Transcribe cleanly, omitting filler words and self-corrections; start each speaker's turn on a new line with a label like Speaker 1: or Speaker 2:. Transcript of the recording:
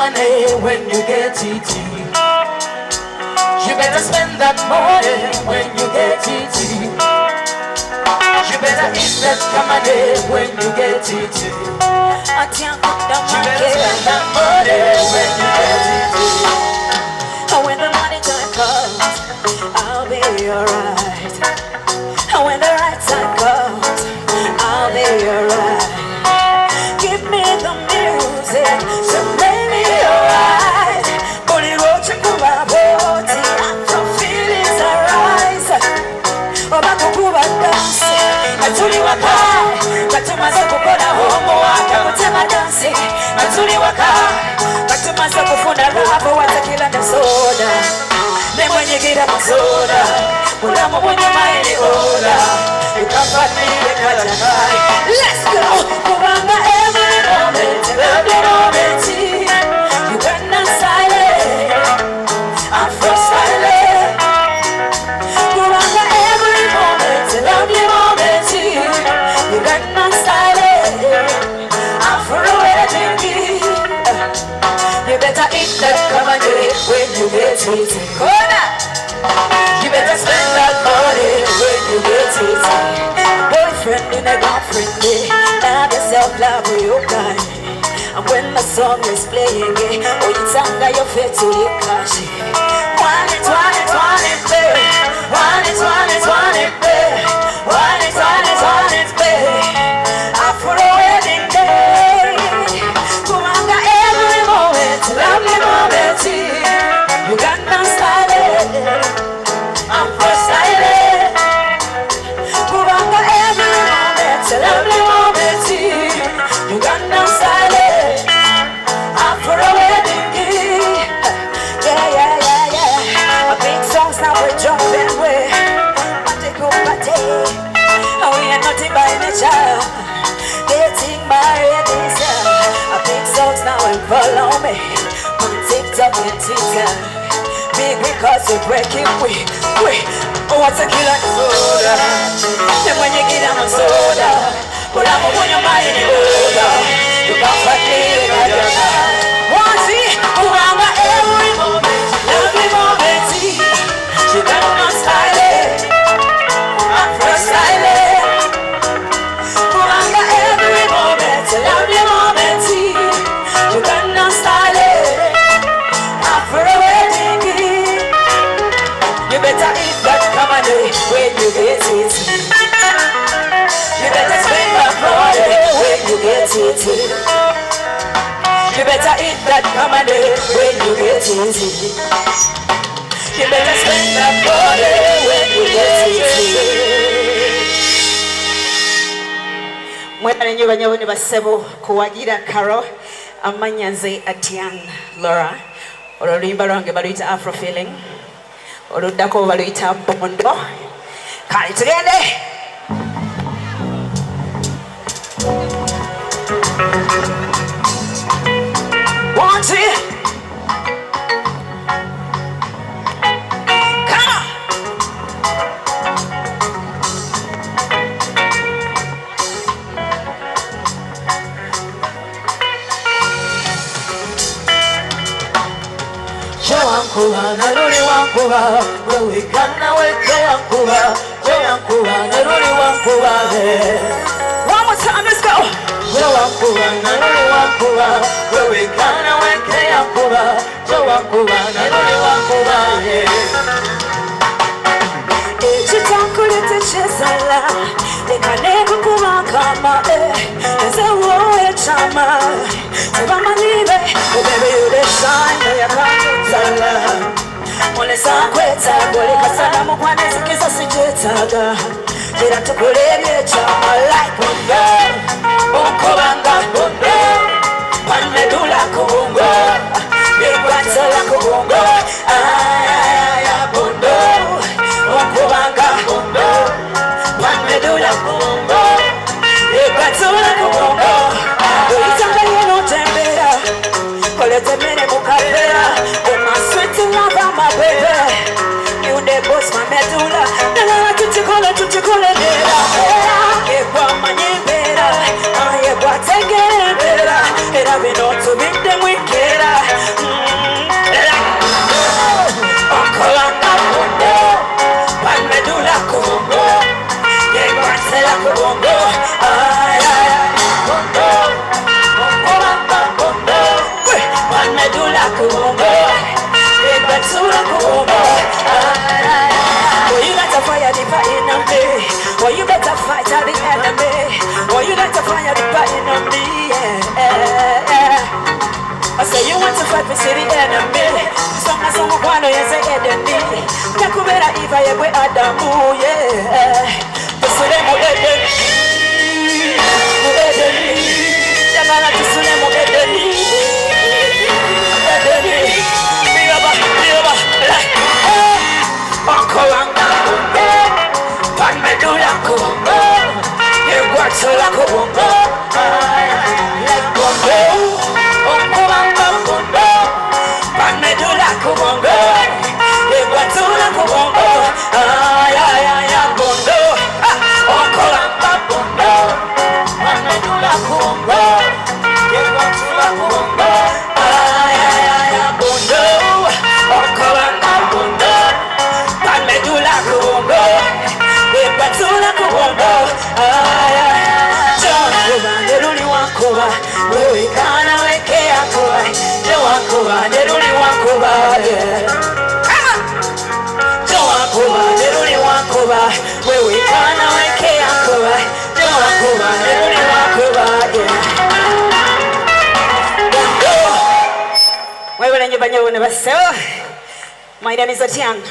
Speaker 1: money when you get it. You better spend that money when you get it. You better eat that money when you get it. You better spend that money when you get it.
Speaker 2: And when the money time comes, I'll be alright. And when the right time comes, I'll be alright. Give me the music, so make me alright. Bully roach and kuba boti, after feelings arise. Oba kukuba dance, matuli wakai. Katumaze kukola homo waka kutema dance. Matuli wakai. Katumaze kufunda rabo watakila na soda. Nemwenyegira masoda, mulamu mwenye maili oda. You can't find me in Kalakai. Let's go! Kubanga every moment, every moment. You cannot silent, I'm for silent. Kubanga every moment, every moment. You cannot silent, I'm for a wedding gift. You better eat that comedy when you get it. You better spend that money when you get it. Boyfriend and a girlfriend, have yourself love with your guy. And when the song is playing, oh, you tanga your feet to the cash. Want it, babe. Want it, babe. Want it, babe. After a wedding day, kumanga every moment, lovely moment. You got no style. I'm for silent. Kubanga every moment, a lovely moment. You got no silent. I'm for a wedding gift. Yeah. A big songs now we're jumping way. Party go party. And we are nothing by nature. Dating by edition. A big songs now and follow me. On TikTok and Twitter. Big because you're breaking we what's a killer soda? And when you get on a soda, but I'm a when you're buying it older. You can't fight me like your life. One see, around every moment, every moment. You got no style, I'm for silent. Around every moment, every moment. You got no style, I'm for a wedding gift. You better eat that comedy when you get it. You better spend that money when you get it. You better eat that comedy when you get it. You better spend that money when you get it. Mwana nyoba nyabone basebo kuwagira Carol amanyanze Atian Laura olulimba lwange baluyita Afro Feeling oluddako baluyita Bondo kale tugende one two Wankuba, Naruri Wankuba, where we can now wake Wankuba, Wankuba, Naruri Wankuba. One more time, let's go. Wankuba, Naruri Wankuba, where we can now wake Wankuba, Wankuba, Naruri Wankuba. Chitankulete chesala, lekaneko kumakama, ezewo chama, sebamalibe, baby you the shine, yakatala. Mole sakweta, gole kasala mukwane sikiza sijetaga. Jira tukulebye chama like Bondo, Onkobanga Bondo, Panedula kubungo, Bigwatala kubungo, Aya Bondo. Okubanga Bondo, Panedula Bongo, Equatola Bongo, Uitanga yeno tembera, Colete mene mukavera, my sweet love my baby, you the boss my medulla, Nana tuchikola nera, Ewa manyembera, Ewa tegera, Era vino to meet them wikera, ono yese Edeni yakubera Eva yegwe Adamu tusule mu Edeni yagala tusule mu Edeni Okolanga Panmedula kubongo Yegwatula kubongo Bongo Okolanga bongo Panmedula kubongo Yegwatula kubongo Bongo Okolanga bongo Panmedula kubongo Yegwatula kubongo Bongo Okolanga bongo Panmedula kubongo Yegwatula kubongo Neruli wakuba wewe kana weke yakuba Wakuba neruli wakuba Wakuba neruli wakuba wewe kana weke yakuba Wakuba neruli wakuba wewe lenye banyo ne basewa. My name is Atiang.